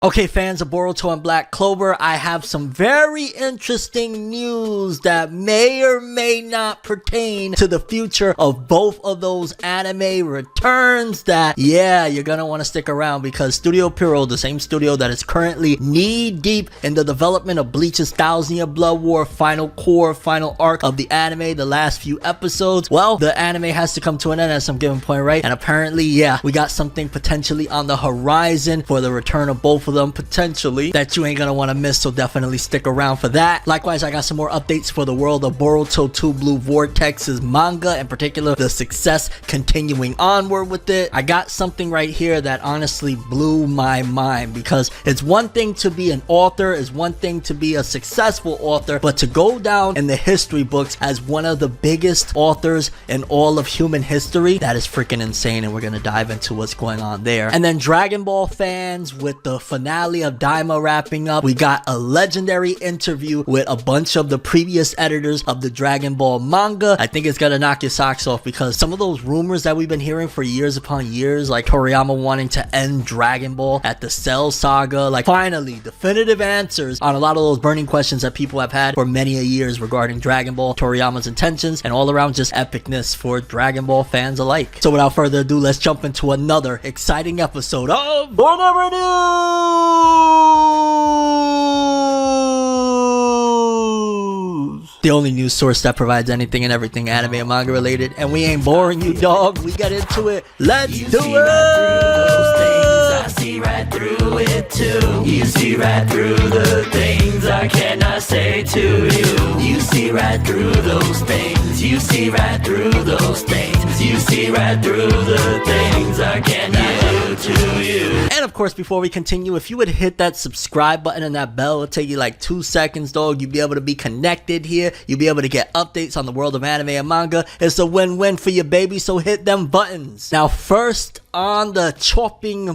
Okay, fans of Boruto and Black Clover, I have some very interesting news that may or may not pertain to the future of both of those anime returns that, yeah, you're gonna want to stick around because Studio Pierrot, the same studio that is currently knee-deep in the development of Bleach's Thousand Year Blood War final arc of the anime, the last few episodes, well, the anime has to come to an end at some given point, right? And apparently, yeah, we got something potentially on the horizon for the return of both of them potentially that you ain't gonna want to miss, so definitely stick around for that. Likewise, I got some more updates for the world of Boruto 2 Blue Vortex's manga, in particular the success continuing onward with it. I got something right here that honestly blew my mind, because it's one thing to be an author, it's one thing to be a successful author, but to go down in the history books as one of the biggest authors in all of human history, that is freaking insane, and we're gonna dive into what's going on there. And then Dragon Ball fans, with the finale of Daima wrapping up, we got a legendary interview with a bunch of the previous editors of the Dragon Ball manga. I think it's gonna knock your socks off, because some of those rumors that we've been hearing for years upon years, like Toriyama wanting to end Dragon Ball at the Cell Saga, like finally definitive answers on a lot of those burning questions that people have had for many a years regarding Dragon Ball, Toriyama's intentions, and all around just epicness for Dragon Ball fans alike. So without further ado, let's jump into another exciting episode of ForneverWorld News! The only news source that provides anything and everything anime and manga related, and we ain't boring you, dog. We get into it. Let's do it! I see right through it too. You see right through the things I cannot say to you. You see right through those things. You see right through those things. You see right through the things I cannot do to you. And of course, before we continue, if you would hit that subscribe button and that bell, it'll take you like 2 seconds, dog. You'll be able to be connected here. You'll be able to get updates on the world of anime and manga. It's a win-win for you, baby, so hit them buttons. Now, first on the chopping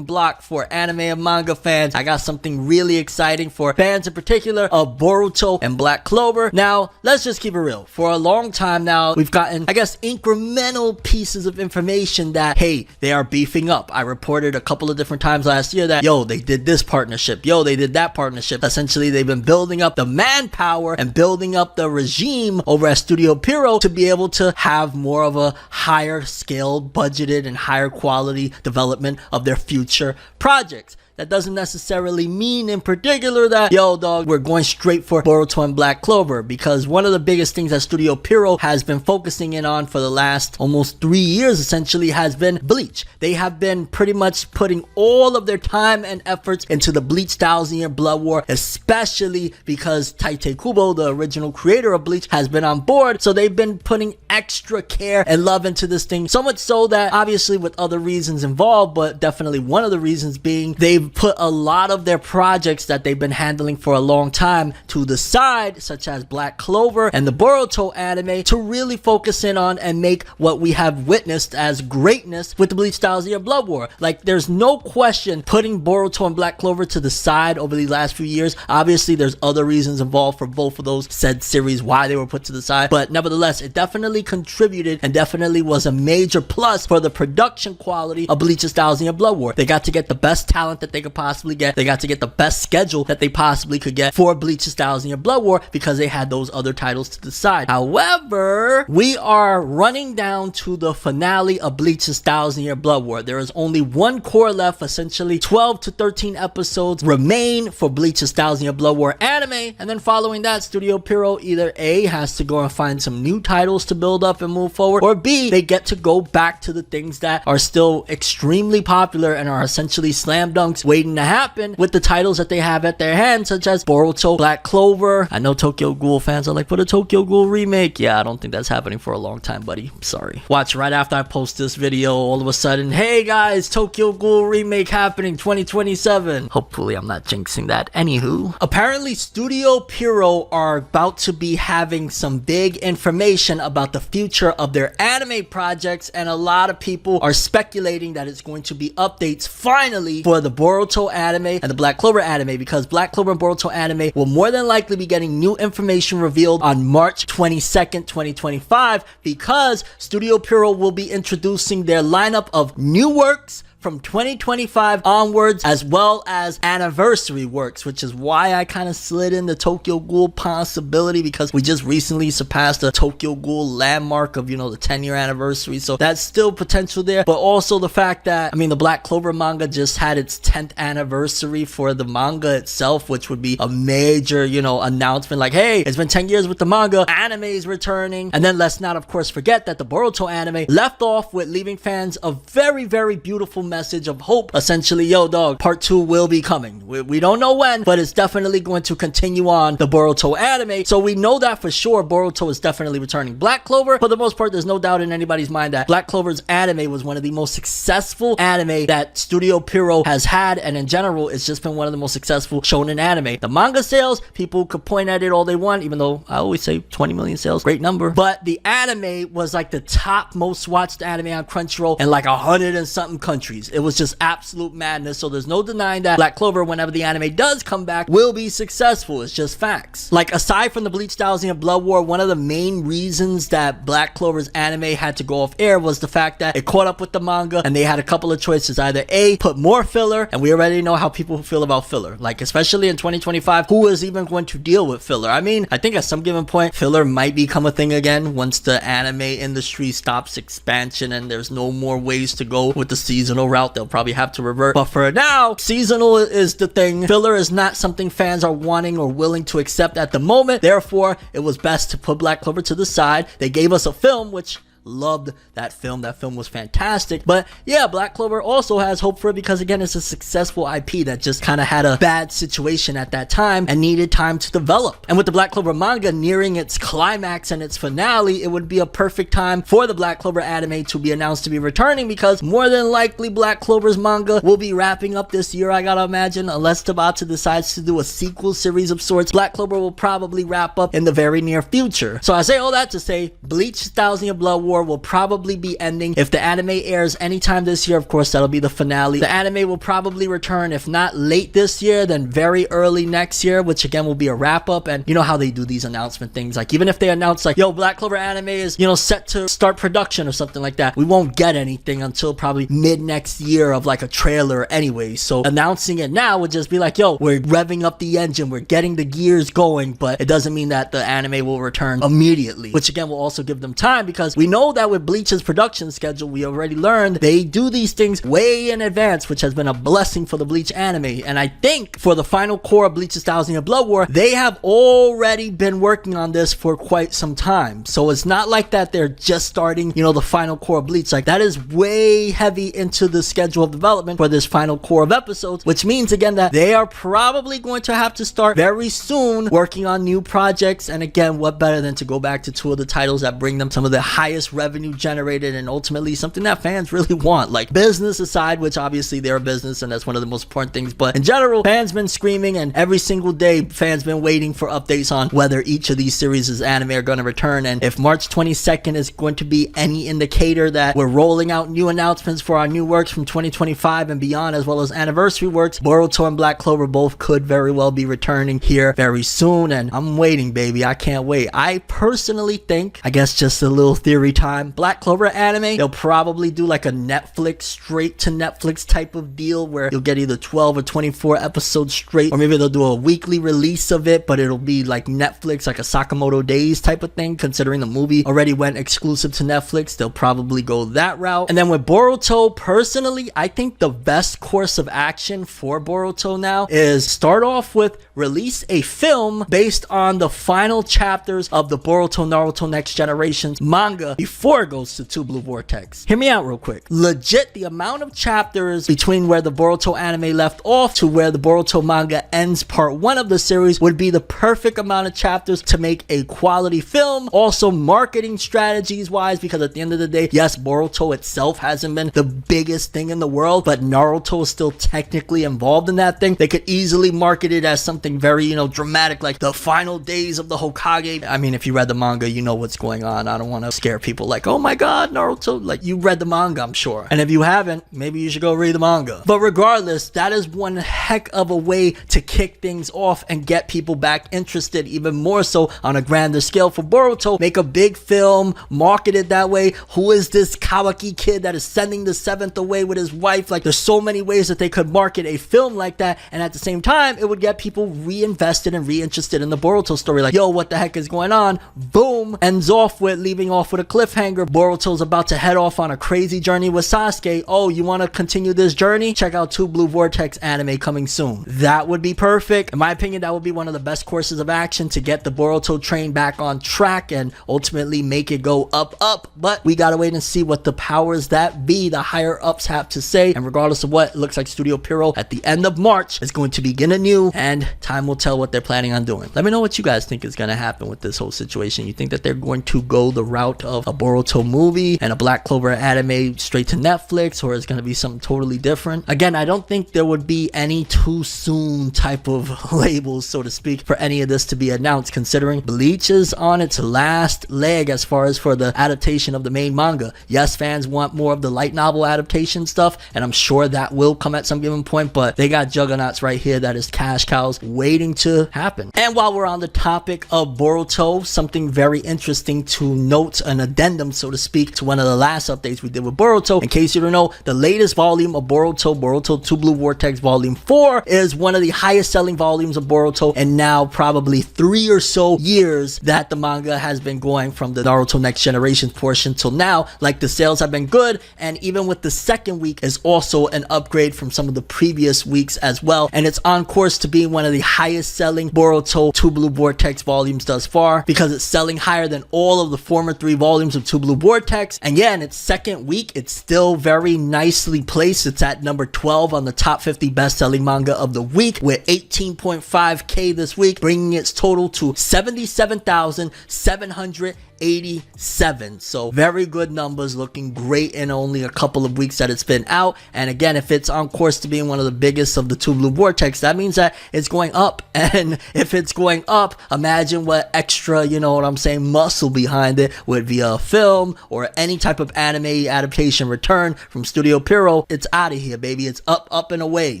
block for anime and manga fans, I got something really exciting for fans in particular of Boruto and Black Clover. Now, let's just keep it real. For a long time now, we've gotten, I guess, incremental pieces of information that, hey, they are beefing up. I reported a couple of different times last year that, yo, they did this partnership, yo, they did that partnership. Essentially, they've been building up the manpower and building up the regime over at Studio Pierrot to be able to have more of a higher scaled, budgeted, and higher quality development of their future projects. That doesn't necessarily mean in particular that, yo, dog, we're going straight for Boruto and Black Clover, because one of the biggest things that Studio Pierrot has been focusing in on for the last almost 3 years essentially has been Bleach. They have been pretty much putting all of their time and efforts into the Bleach Thousand Year Blood War, especially because Tite Kubo, the original creator of Bleach, has been on board. So they've been putting extra care and love into this thing, so much so that, obviously with other reasons involved, but definitely one of the reasons being, they've put a lot of their projects that they've been handling for a long time to the side, such as Black Clover and the Boruto anime, to really focus in on and make what we have witnessed as greatness with the Bleach Thousand Year Blood War. Like, there's no question putting Boruto and Black Clover to the side over these last few years. Obviously, there's other reasons involved for both of those said series why they were put to the side, but nevertheless, it definitely contributed and definitely was a major plus for the production quality of Bleach's Thousand Year Blood War. They got to get the best talent that they could possibly get. They got to get the best schedule that they possibly could get for Bleach's Thousand Year Blood War, because they had those other titles to the side. However, we are running down to the finale of Bleach's Thousand Year Blood War. There is only one core left. Essentially 12 to 13 episodes remain for Bleach's Thousand Year Blood War anime, and then following that, Studio Pierrot either A, has to go and find some new titles to build up and move forward, or B, they get to go back to the things that are still extremely popular and are essentially slam dunks waiting to happen with the titles that they have at their hand, such as Boruto, Black Clover. I know Tokyo Ghoul fans are like, but a Tokyo Ghoul remake? Yeah, I don't think that's happening for a long time, buddy. Sorry. Watch, right after I post this video, all of a sudden, hey guys, Tokyo Ghoul remake happening 2027. Hopefully I'm not jinxing that. Anywho, apparently Studio Pierrot are about to be having some big information about the future of their anime projects, and a lot of people are speculating that it's going to be updates finally for the Boruto anime and the Black Clover anime, because Black Clover and Boruto anime will more than likely be getting new information revealed on March 22nd, 2025, because Studio Pierrot will be introducing their lineup of new works from 2025 onwards, as well as anniversary works, which is why I kind of slid in the Tokyo Ghoul possibility, because we just recently surpassed the Tokyo Ghoul landmark of, you know, the 10-year anniversary. So that's still potential there. But also the fact that, I mean, the Black Clover manga just had its 10th anniversary for the manga itself, which would be a major, you know, announcement like, hey, it's been 10 years with the manga, anime is returning. And then let's not, of course, forget that the Boruto anime left off with leaving fans a very, very beautiful message of hope. Essentially, yo, dog, part 2 will be coming. We don't know when, but it's definitely going to continue on the Boruto anime. So we know that for sure Boruto is definitely returning. Black Clover, for the most part, there's no doubt in anybody's mind that Black Clover's anime was one of the most successful anime that Studio Pierrot has had, and in general, it's just been one of the most successful shonen anime. The manga sales, people could point at it all they want, even though I always say 20 million sales, great number. But the anime was like the top most watched anime on Crunchyroll in like 100 and something countries. It was just absolute madness. So there's no denying that Black Clover, whenever the anime does come back, will be successful. It's just facts. Like, aside from the Bleach Thousand Blood War, one of the main reasons that Black Clover's anime had to go off air was the fact that it caught up with the manga, and they had a couple of choices. Either A, put more filler, and we already know how people feel about filler. Like, especially in 2025, who is even going to deal with filler? I mean, I think at some given point, filler might become a thing again once the anime industry stops expansion and there's no more ways to go with the seasonal route. They'll probably have to revert. But for now, seasonal is the thing. Filler is not something fans are wanting or willing to accept at the moment. Therefore, it was best to put Black Clover to the side. They gave us a film, which loved that film. That film was fantastic. But yeah, Black Clover also has hope for it because, again, it's a successful IP that just kind of had a bad situation at that time and needed time to develop. And with the Black Clover manga nearing its climax and its finale, it would be a perfect time for the Black Clover anime to be announced to be returning, because more than likely Black Clover's manga will be wrapping up this year, I gotta imagine, unless Tabata decides to do a sequel series of sorts. Black Clover will probably wrap up in the very near future. So I say all that to say, Bleach Thousand Year Blood War will probably be ending. If the anime airs anytime this year, of course, that'll be the finale. The anime will probably return, if not late this year, then very early next year, which again will be a wrap up. And you know how they do these announcement things. Like, even if they announce like, yo, Black Clover anime is, you know, set to start production or something like that, we won't get anything until probably mid next year of like a trailer anyway. So announcing it now would just be like, yo, we're revving up the engine, we're getting the gears going, but it doesn't mean that the anime will return immediately, which again will also give them time, because we know that with Bleach's production schedule, we already learned they do these things way in advance, which has been a blessing for the Bleach anime. And I think for the final core of Bleach's Thousand Year Blood War, they have already been working on this for quite some time. So it's not like that they're just starting, you know, the final core of Bleach. Like, that is way heavy into the schedule of development for this final core of episodes, which means again that they are probably going to have to start very soon working on new projects. And again, what better than to go back to two of the titles that bring them some of the highest revenue generated, and ultimately something that fans really want. Like, business aside, which obviously they're a business and that's one of the most important things, but in general, fans been screaming, and every single day fans been waiting for updates on whether each of these series' anime are going to return. And if March 22nd is going to be any indicator that we're rolling out new announcements for our new works from 2025 and beyond, as well as anniversary works, Boruto and Black Clover both could very well be returning here very soon, and I'm waiting, baby. I can't wait. I personally think, I guess just a little theory time, Black Clover anime, they'll probably do like a Netflix, straight to Netflix type of deal where you'll get either 12 or 24 episodes straight, or maybe they'll do a weekly release of it, but it'll be like Netflix, like a Sakamoto Days type of thing. Considering the movie already went exclusive to Netflix, they'll probably go that route. And then with Boruto, personally, I think the best course of action for Boruto now is start off with release a film based on the final chapters of the Boruto Naruto Next Generation's manga before it goes to Two Blue Vortex. Hear me out real quick. Legit, the amount of chapters between where the Boruto anime left off to where the Boruto manga ends part 1 of the series would be the perfect amount of chapters to make a quality film. Also, marketing strategies wise, because at the end of the day, yes, Boruto itself hasn't been the biggest thing in the world, but Naruto is still technically involved in that thing. They could easily market it as something very, you know, dramatic, like the final days of the Hokage. I mean, if you read the manga, you know what's going on. I don't want to scare people people like, oh my god, Naruto, like you read the manga, I'm sure. And if you haven't, maybe you should go read the manga. But regardless, that is one heck of a way to kick things off and get people back interested even more so on a grander scale for Boruto. Make a big film, market it that way. Who is this Kawaki kid that is sending the seventh away with his wife? Like, there's so many ways that they could market a film like that, and at the same time it would get people reinvested and reinterested in the Boruto story. Like, yo, what the heck is going on? Boom, ends off with leaving off with a cliffhanger. Boruto's about to head off on a crazy journey with Sasuke. Oh, you want to continue this journey? Check out 2 Blue Vortex anime coming soon. That would be perfect. In my opinion, that would be one of the best courses of action to get the Boruto train back on track and ultimately make it go up. But we gotta wait and see what the powers that be, the higher ups, have to say. And regardless of what, it looks like Studio Pierrot at the end of March is going to begin anew, and time will tell what they're planning on doing. Let me know what you guys think is gonna happen with this whole situation. You think that they're going to go the route of a Boruto movie and a Black Clover anime straight to Netflix, or is gonna be something totally different? Again, I don't think there would be any too soon type of labels, so to speak, for any of this to be announced, considering Bleach is on its last leg as far as for the adaptation of the main manga. Yes, fans want more of the light novel adaptation stuff, and I'm sure that will come at some given point, but they got juggernauts right here that is cash cows waiting to happen. And while we're on the topic of Boruto, something very interesting to note, an addendum, so to speak, to one of the last updates we did with Boruto. In case you don't know, the latest volume of Boruto 2 Blue Vortex Volume 4 is one of the highest selling volumes of Boruto, and now probably 3 or so years that the manga has been going from the Naruto Next Generation portion till now. Like, the sales have been good, and even with the second week is also an upgrade from some of the previous weeks as well, and it's on course to being one of the highest selling Boruto 2 Blue Vortex volumes thus far, because it's selling higher than all of the former 3 volumes of 2 Blue Vortex. And yeah, in its second week, it's still very nicely placed. It's at number 12 on the top 50 best-selling manga of the week, with 18.5k this week, bringing its total to 77,787. So very good numbers, looking great in only a couple of weeks that it's been out. And again, if it's on course to being one of the biggest of the 2 Blue Vortex, that means that it's going up. And if it's going up, imagine what extra, you know what I'm saying, muscle behind it would be a film or any type of anime adaptation return from Studio Pierrot. It's out of here, baby. It's up and away.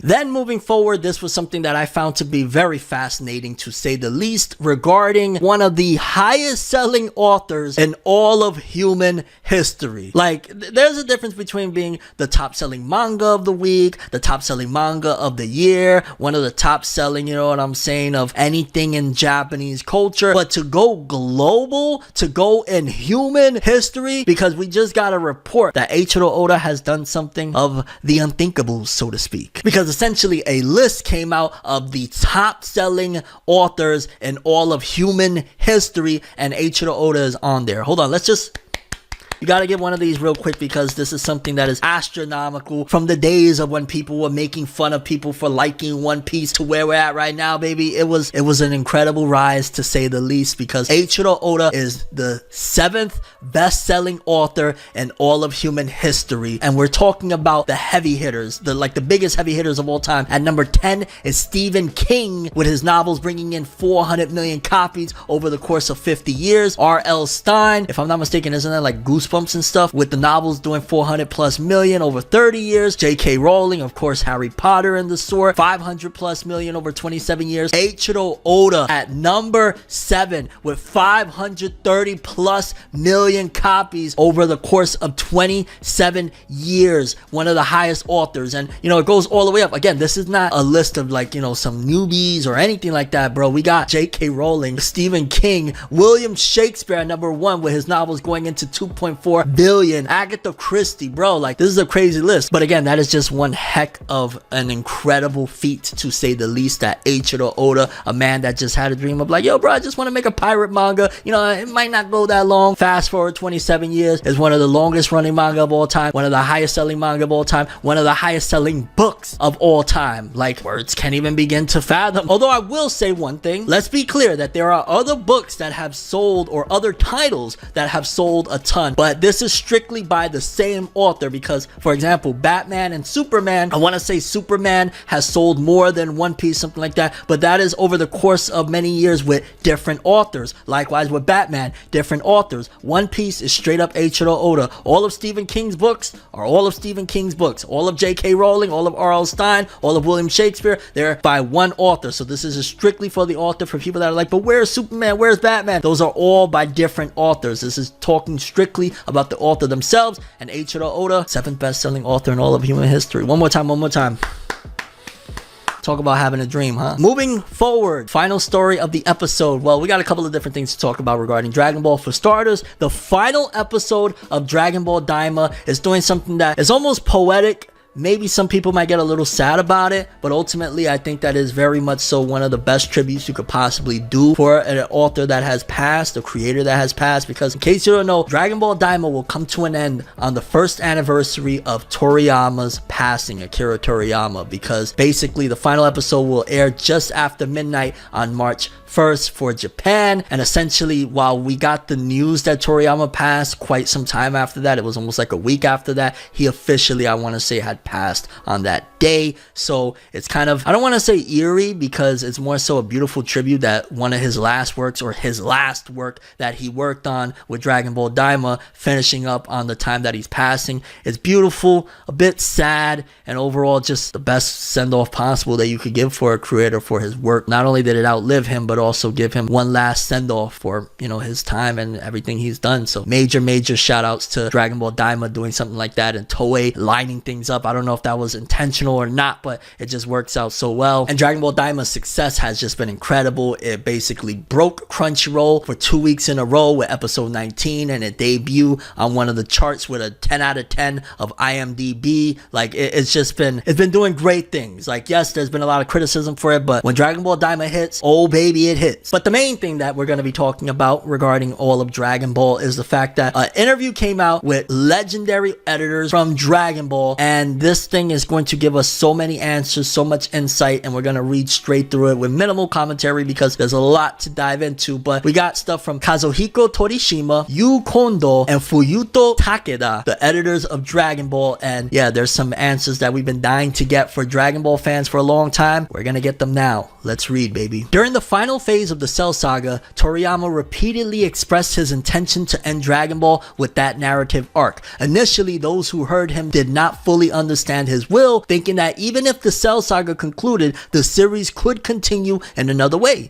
Then moving forward, this was something that I found to be very fascinating, to say the least, regarding one of the highest selling authors in all of human history. Like, there's a difference between being the top selling manga of the week, the top selling manga of the year, one of the top selling, you know what I'm saying, of anything in Japanese culture, but to go global, to go in human history, because we just got a report that Eiichiro Oda has done something of the unthinkable, so to speak, because essentially a list came out of the top selling authors in all of human history, and Eiichiro Oda is on there. Hold on, you gotta get one of these real quick, because this is something that is astronomical from the days of when people were making fun of people for liking One Piece to where we're at right now, baby. It was an incredible rise, to say the least, because Eiichiro Oda is the 7th best-selling author in all of human history, and we're talking about the heavy hitters, the biggest heavy hitters of all time. At number 10 is Stephen King, with his novels bringing in 400 million copies over the course of 50 years. R.L. Stein, if I'm not mistaken, isn't that like Goosebumps and stuff, with the novels doing 400 plus million over 30 years. J.K. Rowling, of course, Harry Potter and the sort, 500 plus million over 27 years. Eiichiro Oda at number 7 with 530 plus million copies over the course of 27 years. One of the highest authors, and you know, it goes all the way up. Again, this is not a list of, like, you know, some newbies or anything like that, bro. We got J.K. Rowling, Stephen King, William Shakespeare at number 1 with his novels going into 2.4 billion. Agatha Christie, bro, like, this is a crazy list. But again, that is just one heck of an incredible feat, to say the least, that Eiichiro Oda, a man that just had a dream of like, yo, bro, I just want to make a pirate manga. You know, it might not go that long. Fast forward 27 years, is one of the longest running manga of all time, one of the highest selling manga of all time, one of the highest selling books of all time. Like, words can't even begin to fathom. Although I will say one thing, let's be clear that there are other books that have sold, or other titles that have sold a ton, but But this is strictly by the same author because, for example, Batman and Superman, I want to say Superman has sold more than One Piece, something like that, but that is over the course of many years with different authors. Likewise with Batman, different authors. One Piece is straight up Eiichiro Oda. All of Stephen King's books are all of Stephen King's books. All of J.K. Rowling, all of R.L. Stein, all of William Shakespeare, they're by one author. So this is strictly for the author, for people that are like, but where's Superman? Where's Batman? Those are all by different authors. This is talking strictly about the author themselves, and Eiichiro Oda, 7th best-selling author in all of human history. One more time. Talk about having a dream, huh? Moving forward, final story of the episode. Well, we got a couple of different things to talk about regarding Dragon Ball. For starters, the final episode of Dragon Ball Daima is doing something that is almost poetic. Maybe some people might get a little sad about it, but ultimately I think that is very much so one of the best tributes you could possibly do for an author that has passed, a creator that has passed, because in case you don't know, Dragon Ball Daima will come to an end on the 1st anniversary of Toriyama's passing, Akira Toriyama, because basically the final episode will air just after midnight on March 1st for Japan. And essentially, while we got the news that Toriyama passed quite some time after that, it was almost like a week after that, he officially, I want to say, had passed on that day. So it's kind of, I don't want to say eerie, because it's more so a beautiful tribute that one of his last works, or his last work that he worked on with Dragon Ball Daima, finishing up on the time that he's passing. It's beautiful, a bit sad, and overall just the best send-off possible that you could give for a creator for his work. Not only did it outlive him, but also give him one last send-off for, you know, his time and everything he's done. So major shout outs to Dragon Ball Daima doing something like that, and Toei lining things up. I don't know if that was intentional or not, but it just works out so well. And Dragon Ball Daima's success has just been incredible. It basically broke Crunchyroll for 2 weeks in a row with episode 19, and it debuted on one of the charts with a 10 out of 10 of IMDb. Like it's been doing great things. Like, yes, there's been a lot of criticism for it, but when Dragon Ball Daima hits, oh baby, it hits. But the main thing that we're going to be talking about regarding all of Dragon Ball is the fact that an interview came out with legendary editors from Dragon Ball, and this thing is going to give us so many answers, so much insight, and we're going to read straight through it with minimal commentary because there's a lot to dive into. But we got stuff from Kazuhiko Torishima, Yu Kondo, and Fuyuto Takeda, the editors of Dragon Ball. And yeah, there's some answers that we've been dying to get for Dragon Ball fans for a long time. We're going to get them now. Let's read, baby. During the final phase of the Cell Saga, Toriyama repeatedly expressed his intention to end Dragon Ball with that narrative arc. Initially, those who heard him did not fully understand his will, thinking that even if the Cell Saga concluded, the series could continue in another way.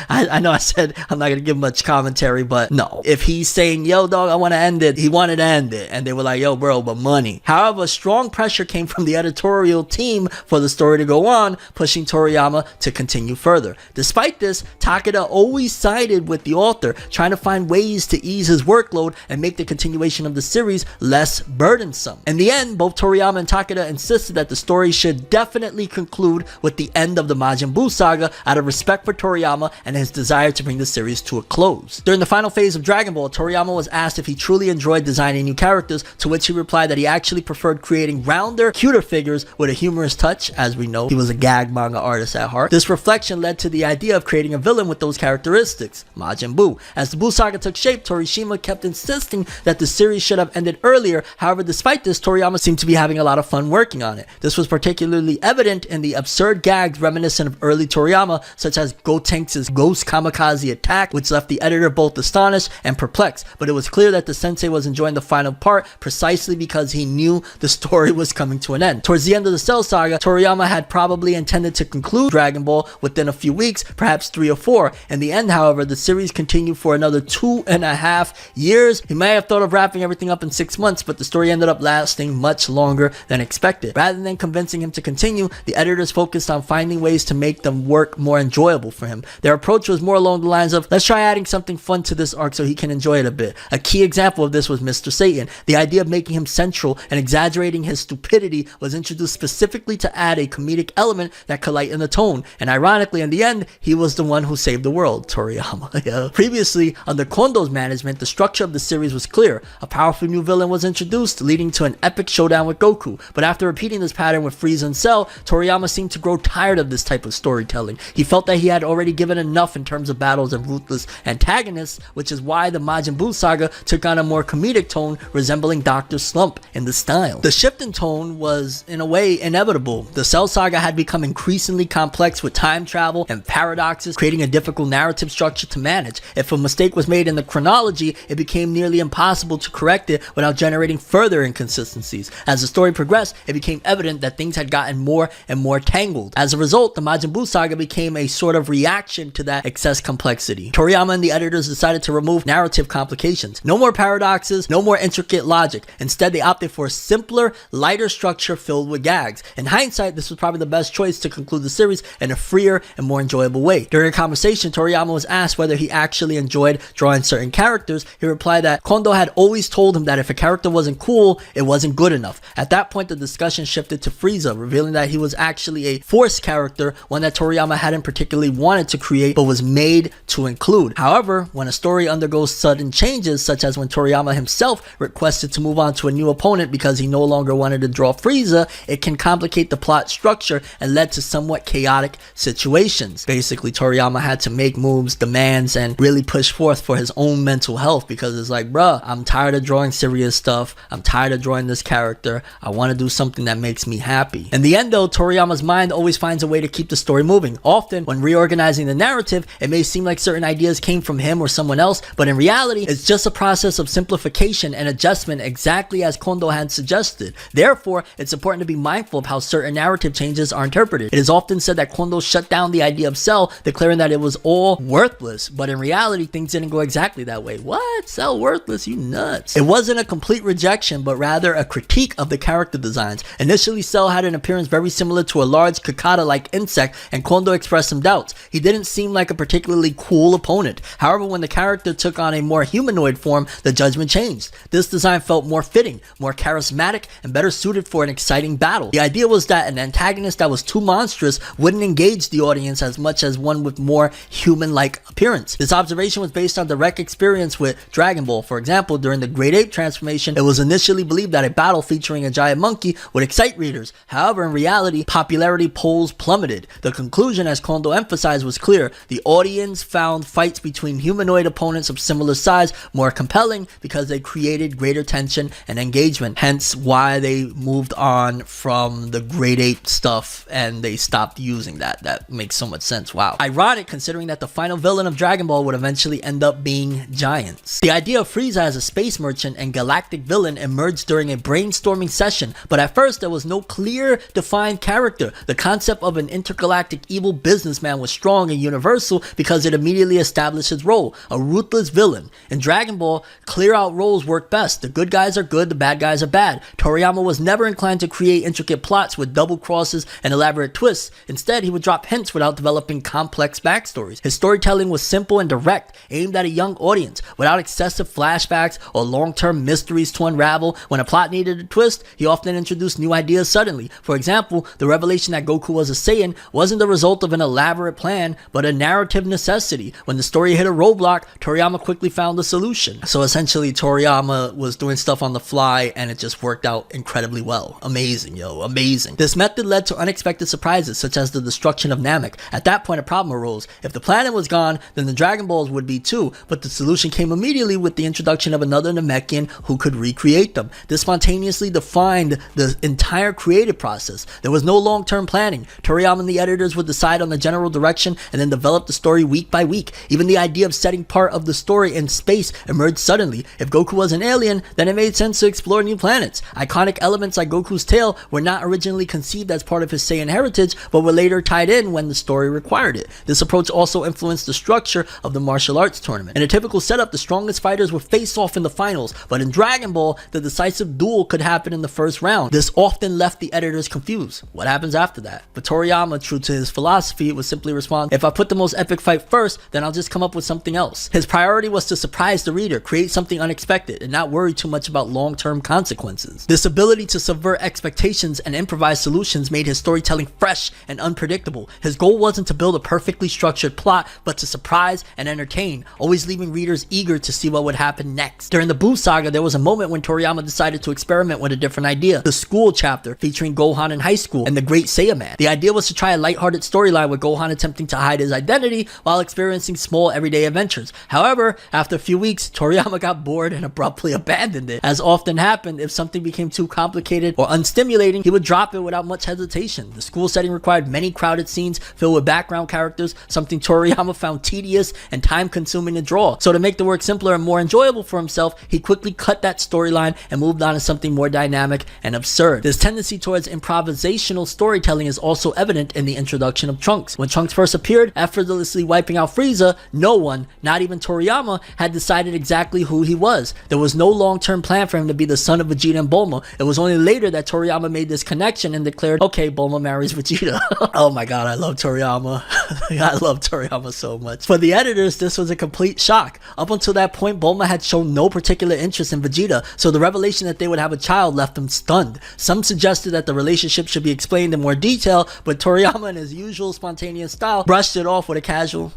I know I said I'm not going to give much commentary, but no. If he's saying, yo dog, I want to end it, he wanted to end it. And they were like, yo bro, but money. However, strong pressure came from the editorial team for the story to go on, pushing Toriyama to continue further. Despite this, Takeda always sided with the author, trying to find ways to ease his workload and make the continuation of the series less burdensome. In the end, both Toriyama and Takeda insisted that the story should definitely conclude with the end of the Majin Buu saga out of respect for Toriyama and his desire to bring the series to a close. During the final phase of Dragon Ball, Toriyama was asked if he truly enjoyed designing new characters, to which he replied that he actually preferred creating rounder, cuter figures with a humorous touch. As we know, he was a gag manga artist at heart. This reflection led to the idea of creating a villain with those characteristics, Majin Buu. As the Buu saga took shape, Torishima kept insisting that the series should have ended earlier. However, despite this, Toriyama seemed to be having a lot of fun working on it. This was particularly evident in the absurd gags reminiscent of early Toriyama, such as Gotenks' Ghost Kamikaze attack, which left the editor both astonished and perplexed. But it was clear that the sensei was enjoying the final part precisely because he knew the story was coming to an end. Towards the end of the Cell Saga, Toriyama had probably intended to conclude Dragon Ball within a few weeks, perhaps 3 or 4. In the end, however, the series continued for another 2.5 years. He may have thought of wrapping everything up in 6 months, but the story ended up lasting much longer than expected. Rather than convincing him to continue, the editors focused on finding ways to make the work more enjoyable for him. Their approach was more along the lines of, let's try adding something fun to this arc so he can enjoy it a bit. A key example of this was Mr. Satan. The idea of making him central and exaggerating his stupidity was introduced specifically to add a comedic element that could lighten the tone. And ironically, in the end, he was the one who saved the world, Toriyama. Yeah. Previously, under Kondo's management, the structure of the series was clear. A powerful new villain was introduced, leading to an epic showdown with Goku. But after repeating this pattern pattern with Frieza and Cell, Toriyama seemed to grow tired of this type of storytelling. He felt that he had already given enough in terms of battles and ruthless antagonists, which is why the Majin Buu saga took on a more comedic tone resembling Dr. Slump in the style. The shift in tone was, in a way, inevitable. The Cell saga had become increasingly complex with time travel and paradoxes, creating a difficult narrative structure to manage. If a mistake was made in the chronology, it became nearly impossible to correct it without generating further inconsistencies. As the story progressed, it became evident that things had gotten more and more tangled. As a result, the Majin Buu saga became a sort of reaction to that excess complexity. Toriyama and the editors decided to remove narrative complications. No more paradoxes, no more intricate logic. Instead, they opted for a simpler, lighter structure filled with gags. In hindsight, this was probably the best choice to conclude the series in a freer and more enjoyable way. During a conversation, Toriyama was asked whether he actually enjoyed drawing certain characters. He replied that Kondo had always told him that if a character wasn't cool, it wasn't good enough. At that point, the discussion shifted to Frieza, revealing that he was actually a forced character, one that Toriyama hadn't particularly wanted to create, but was made to include. However, when a story undergoes sudden changes, such as when Toriyama himself requested to move on to a new opponent because he no longer wanted to draw Frieza, it can complicate the plot structure and led to somewhat chaotic situations. Basically, Toriyama had to make moves, demands, and really push forth for his own mental health, because it's like, bruh, I'm tired of drawing serious stuff. I'm tired of drawing this character. I want to do something that makes me happy. In the end though, Toriyama's mind always finds a way to keep the story moving. Often, when reorganizing the narrative, it may seem like certain ideas came from him or someone else, but in reality, it's just a process of simplification and adjustment, exactly as Kondo had suggested. Therefore, it's important to be mindful of how certain narrative changes are interpreted. It is often said that Kondo shut down the idea of Cell, declaring that it was all worthless, but in reality, things didn't go exactly that way. What? Cell worthless? You nuts. It wasn't a complete rejection, but rather a critique of the character designs. Initially, Cell had an appearance very similar to a large cicada-like insect, and Kondo expressed some doubts. He didn't seem like a particularly cool opponent. However, when the character took on a more humanoid form, the judgment changed. This design felt more fitting, more charismatic, and better suited for an exciting battle. The idea was that an antagonist that was too monstrous wouldn't engage the audience as much as one with more human-like appearance. This observation was based on direct experience with Dragon Ball. For example, during the Great Ape transformation, it was initially believed that a battle featuring a giant monkey would excite readers. However, in reality, popularity polls plummeted. The conclusion, as Kondo emphasized, was clear. The audience found fights between humanoid opponents of similar size more compelling because they created greater tension and engagement. Hence why they moved on from the Great Ape stuff and they stopped using that. That makes so much sense. Wow. Ironic, considering that the final villain of Dragon Ball would eventually end up being giants. The idea of Frieza as a space merchant and galactic villain emerged during a brainstorming session, but at first there was no clear defined character. The concept of an intergalactic evil businessman was strong and universal because it immediately established his role, a ruthless villain. In Dragon Ball, clear out roles work best. The good guys are good, the bad guys are bad. Toriyama was never inclined to create intricate plots with double crosses and elaborate twists. Instead, he would drop hints without developing complex backstories. His storytelling was simple and direct, aimed at a young audience, without excessive flashbacks or long-term mysteries to unravel. When a plot needed a twist, he often introduced new ideas suddenly. For example, the revelation that Goku was a Saiyan wasn't the result of an elaborate plan, but a narrative necessity. When the story hit a roadblock, Toriyama quickly found a solution. So essentially, Toriyama was doing stuff on the fly and it just worked out incredibly well. Amazing, yo, amazing. This method led to unexpected surprises, such as the destruction of Namek. At that point, a problem arose. If the planet was gone, then the Dragon Balls would be too, but the solution came immediately with the introduction of another Namekian who could recreate them. This spontaneously defined the entire creative process. There was no long-term planning. Toriyama and the editors would decide on the general direction and then develop the story week by week. Even the idea of setting part of the story in space emerged suddenly. If Goku was an alien, then it made sense to explore new planets. Iconic elements like Goku's tail were not originally conceived as part of his Saiyan heritage, but were later tied in when the story required it. This approach also influenced the structure of the martial arts tournament. In a typical setup, the strongest fighters would face off in the finals, but in Dragon Ball, the decisive duel could happen in the first round. This often left the editors confused. What happens after that? But Toriyama, true to his philosophy, would simply respond, if I put the most epic fight first, then I'll just come up with something else. His priority was to surprise the reader, create something unexpected, and not worry too much about long-term consequences. This ability to subvert expectations and improvise solutions made his storytelling fresh and unpredictable. His goal wasn't to build a perfectly structured plot, but to surprise and entertain, always leaving readers eager to see what would happen next. During the Buu saga, there was a moment when Toriyama decided to experiment with a different idea. The school chapter, featuring Gohan in high school and the Great Saiyaman. The idea was to try a lighthearted storyline with Gohan attempting to hide his identity while experiencing small everyday adventures. However, after a few weeks, Toriyama got bored and abruptly abandoned it. As often happened, if something became too complicated or unstimulating, he would drop it without much hesitation. The school setting required many crowded scenes filled with background characters, something Toriyama found tedious and time-consuming to draw. So to make the work simpler and more enjoyable for himself, he quickly cut that storyline and moved on to something more dynamic and absurd. This tendency towards improvisational storytelling is also evident in the introduction of Trunks. When Trunks first appeared, effortlessly wiping out Frieza, no one, not even Toriyama, had decided exactly who he was. There was no long-term plan for him to be the son of Vegeta and Bulma. It was only later that Toriyama made this connection and declared, okay, Bulma marries Vegeta. Oh my god, I love Toriyama. I love Toriyama so much. For the editors, this was a complete shock. Up until that point, Bulma had shown no particular interest in Vegeta, so the revelation that they would have a child left them stunned. Some suggested that the relationship should be explained in more detail, but Toriyama, in his usual spontaneous style, brushed it off with a casual,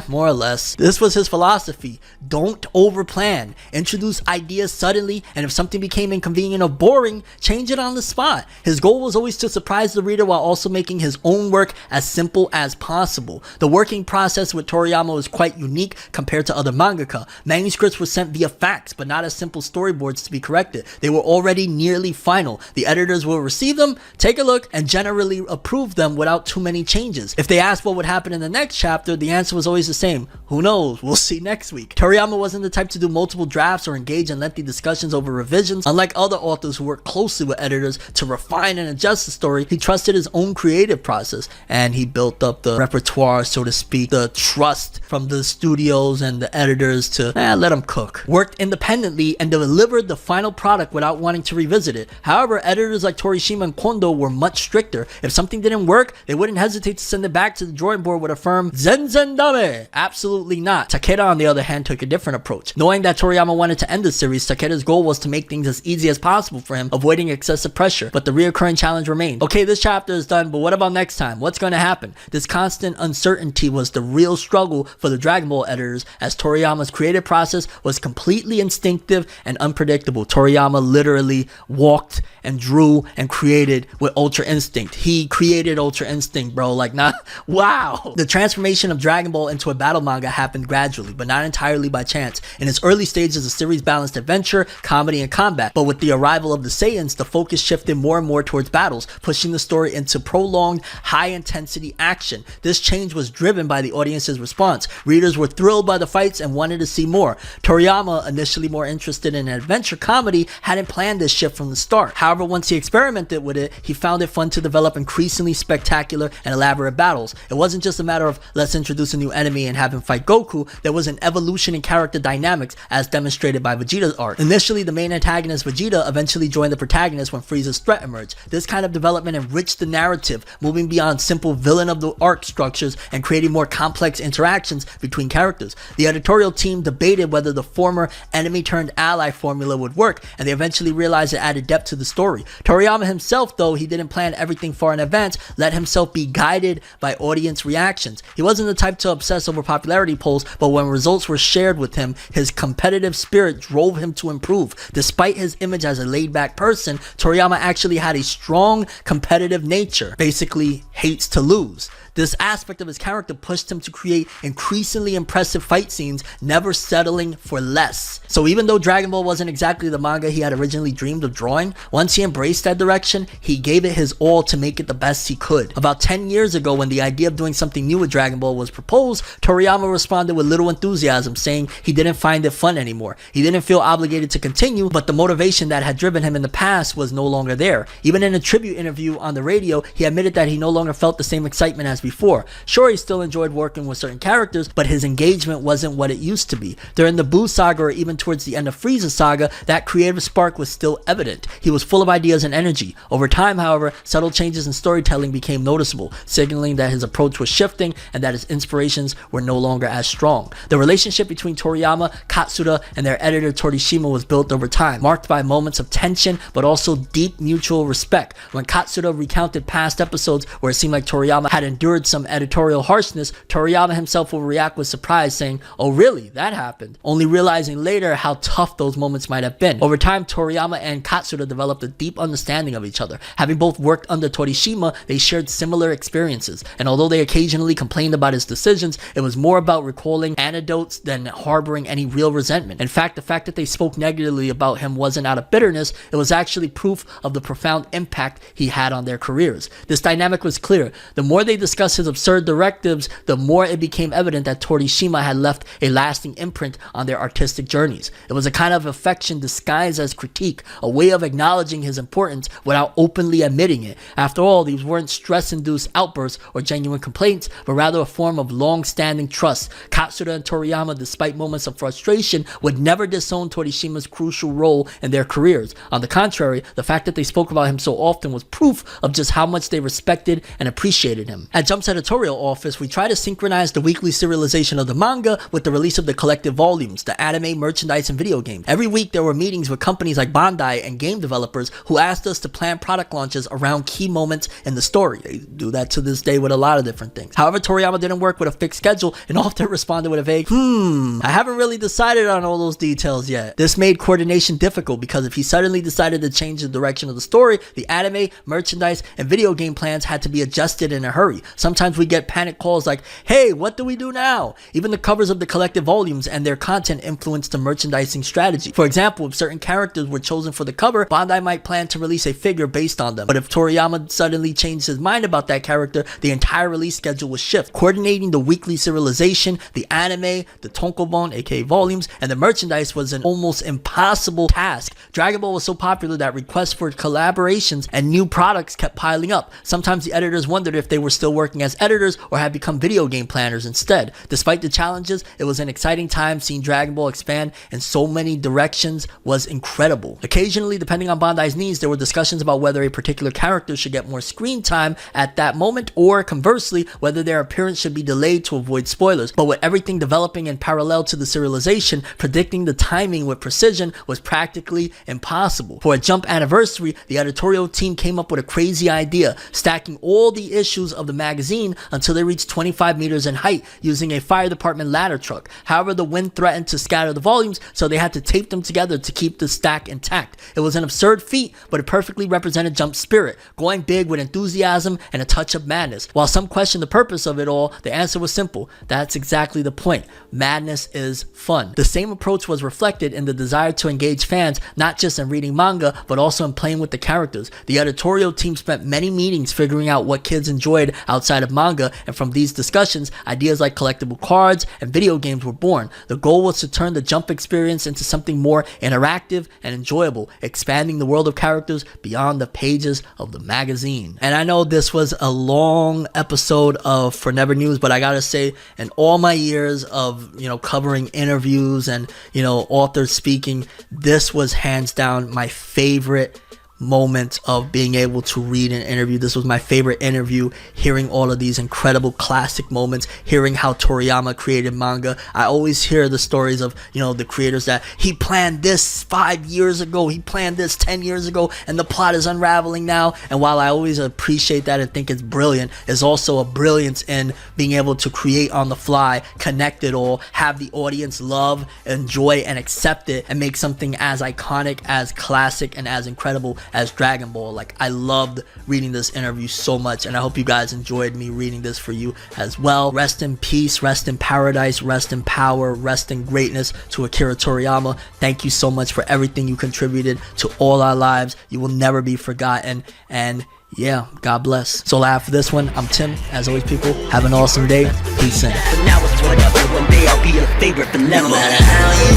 more or less. This was his philosophy. Don't overplan. Introduce ideas suddenly, and if something became inconvenient or boring, change it on the spot. His goal was always to surprise the reader while also making his own work as simple as possible. The working process with Toriyama was quite unique compared to other mangaka. Manuscripts were sent via fax, but not as simple storyboards to be corrected. They were already nearly final. The editors will receive them, take a look, and generally approve them without too many changes. If they asked what would happen in the next chapter, the answer was always the same. Who knows? We'll see next week. Toriyama wasn't the type to do multiple drafts or engage in lengthy discussions over revisions. Unlike other authors who work closely with editors to refine and adjust the story, he trusted his own creative process, and he built up the repertoire, so to speak, the trust from the studios and the editors to let them cook. Worked independently and delivered the final product without wanting to revisit it. However, editors like Torishima and Kondo were much stricter. If something didn't work, they wouldn't hesitate to send it back to the drawing board with a firm Zen Dame. Absolutely not. Takeda, on the other hand, took a different approach. Knowing that Toriyama wanted to end the series, Takeda's goal was to make things as easy as possible for him, avoiding excessive pressure, but the reoccurring challenge remained. Okay, this chapter is done, but what about next time? What's going to happen? This constant uncertainty was the real struggle for the Dragon Ball editors, as Toriyama's creative process was completely instinctive and unpredictable. Toriyama literally walked and drew and created with Ultra Instinct. He created Ultra Instinct, bro. Like, not wow. The transformation of Dragon Ball into a battle manga happened gradually, but not entirely by chance. In its early stages, the series balanced adventure, comedy, and combat, but with the arrival of the Saiyans, the focus shifted more and more towards battles, pushing the story into prolonged, high-intensity action. This change was driven by the audience's response. Readers were thrilled by the fights and wanted to see more. Toriyama, initially more interested in adventure comedy, hadn't planned this shift from the start. However, once he experimented with it, he found it fun to develop increasingly spectacular and elaborate battles. It wasn't just a matter of let's introduce a new enemy and have him fight Goku. There was an evolution in character dynamics as demonstrated by Vegeta's arc. Initially, the main antagonist Vegeta eventually joined the protagonist when Frieza's threat emerged. This kind of development enriched the narrative, moving beyond simple villain of the arc structures and creating more complex interactions between characters. The editorial team debated whether the former enemy-turned-ally formula would work, and they eventually realized it added depth to the story. Toriyama himself, though he didn't plan everything far in advance, let himself be guided by audience reactions. He wasn't the type to obsess over popularity polls, but when results were shared with him, his competitive spirit drove him to improve. Despite his image as a laid-back person, Toriyama actually had a strong competitive nature. Basically, hates to lose. This aspect of his character pushed him to create increasingly impressive fight scenes, never settling for less. So even though Dragon Ball wasn't exactly the manga he had originally dreamed of drawing, once he embraced that direction, he gave it his all to make it the best he could. About 10 years ago, when the idea of doing something new with Dragon Ball was proposed, Toriyama responded with little enthusiasm, saying he didn't find it fun anymore. He didn't feel obligated to continue, but the motivation that had driven him in the past was no longer there. Even in a tribute interview on the radio, he admitted that he no longer felt the same excitement as before. Sure, he still enjoyed working with certain characters, but his engagement wasn't what it used to be. During the Buu saga, or even towards the end of Frieza saga, that creative spark was still evident. He was full of ideas and energy. Over time, however, subtle changes in storytelling became noticeable, signaling that his approach was shifting and that his inspirations were no longer as strong. The relationship between Toriyama, Katsuda, and their editor Torishima was built over time, marked by moments of tension but also deep mutual respect. When Katsuda recounted past episodes where it seemed like Toriyama had endured endured some editorial harshness, Toriyama himself will react with surprise, saying, "Oh really, that happened," only realizing later how tough those moments might have been. Over time, Toriyama and Katsura developed a deep understanding of each other. Having both worked under Torishima, they shared similar experiences, and although they occasionally complained about his decisions, it was more about recalling anecdotes than harboring any real resentment. In fact, the fact that they spoke negatively about him wasn't out of bitterness, it was actually proof of the profound impact he had on their careers. This dynamic was clear. The more they discussed his absurd directives, the more it became evident that Torishima had left a lasting imprint on their artistic journeys. It was a kind of affection disguised as critique, a way of acknowledging his importance without openly admitting it. After all, these weren't stress-induced outbursts or genuine complaints, but rather a form of long-standing trust. Katsura and Toriyama, despite moments of frustration, would never disown Torishima's crucial role in their careers. On the contrary, the fact that they spoke about him so often was proof of just how much they respected and appreciated him. At Jump's editorial office, we try to synchronize the weekly serialization of the manga with the release of the collective volumes, the anime, merchandise, and video games. Every week there were meetings with companies like Bandai and game developers who asked us to plan product launches around key moments in the story. They do that to this day with a lot of different things. However, Toriyama didn't work with a fixed schedule and often responded with a vague, I haven't really decided on all those details yet. This made coordination difficult because if he suddenly decided to change the direction of the story, the anime, merchandise, and video game plans had to be adjusted in a hurry. Sometimes we get panic calls like, hey, what do we do now? Even the covers of the collective volumes and their content influenced the merchandising strategy. For example, if certain characters were chosen for the cover, Bandai might plan to release a figure based on them. But if Toriyama suddenly changed his mind about that character, the entire release schedule would shift. Coordinating the weekly serialization, the anime, the tonkobon, aka volumes, and the merchandise was an almost impossible task. Dragon Ball was so popular that requests for collaborations and new products kept piling up. Sometimes the editors wondered if they were still working as editors or had become video game planners instead. Despite the challenges, it was an exciting time. Seeing Dragon Ball expand in so many directions was incredible. Occasionally, depending on Bandai's needs, there were discussions about whether a particular character should get more screen time at that moment, or conversely, whether their appearance should be delayed to avoid spoilers. But with everything developing in parallel to the serialization, predicting the timing with precision was practically impossible. For a Jump anniversary, the editorial team came up with a crazy idea, stacking all the issues of the magazine until they reached 25 meters in height using a fire department ladder truck. However, the wind threatened to scatter the volumes, so they had to tape them together to keep the stack intact. It was an absurd feat, but it perfectly represented Jump's spirit, going big with enthusiasm and a touch of madness. While some questioned the purpose of it all, the answer was simple. That's exactly the point. Madness is fun. The same approach was reflected in the desire to engage fans, not just in reading manga, but also in playing with the characters. The editorial team spent many meetings figuring out what kids enjoyed outside of manga, and from these discussions, ideas like collectible cards and video games were born. The goal was to turn the Jump experience into something more interactive and enjoyable, expanding the world of characters beyond the pages of the magazine. And I know this was a long episode of Forever News, but I gotta say, in all my years of, covering interviews and, authors speaking, this was hands down my favorite moment of being able to read an interview. This was my favorite interview, hearing all of these incredible classic moments, hearing how Toriyama created manga. I always hear the stories of, the creators that he planned this 5 years ago, he planned this 10 years ago, and the plot is unraveling now. And while I always appreciate that and think it's brilliant, there's also a brilliance in being able to create on the fly, connect it all, have the audience love, enjoy, and accept it, and make something as iconic, as classic, and as incredible as Dragon Ball. Like, I loved reading this interview so much, and I hope you guys enjoyed me reading this for you as well. Rest in peace, rest in paradise, rest in power, rest in greatness to Akira Toriyama. Thank you so much for everything you contributed to all our lives. You will never be forgotten, and yeah, God bless. So laugh for this one. I'm Tim. As always, people, have an awesome day. Peace in. But now it's whatever. One day I'll be your favorite forever. No matter how you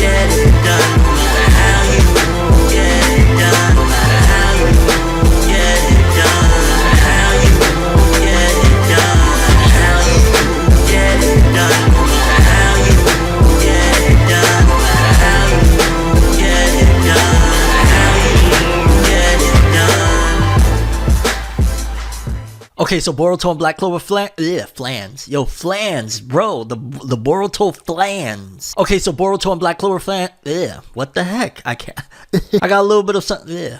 get it done, no matter how you get it done, no matter how you get it done, no matter how you get it done, no matter how you get it done, no matter how you get it done, no matter how you get it done, no matter how you get it done. Okay, so Boruto and Black Clover flans. Yo, flans, bro. The Boruto flans. Okay, so Boruto and Black Clover what the heck? I can't. I got a little bit of something.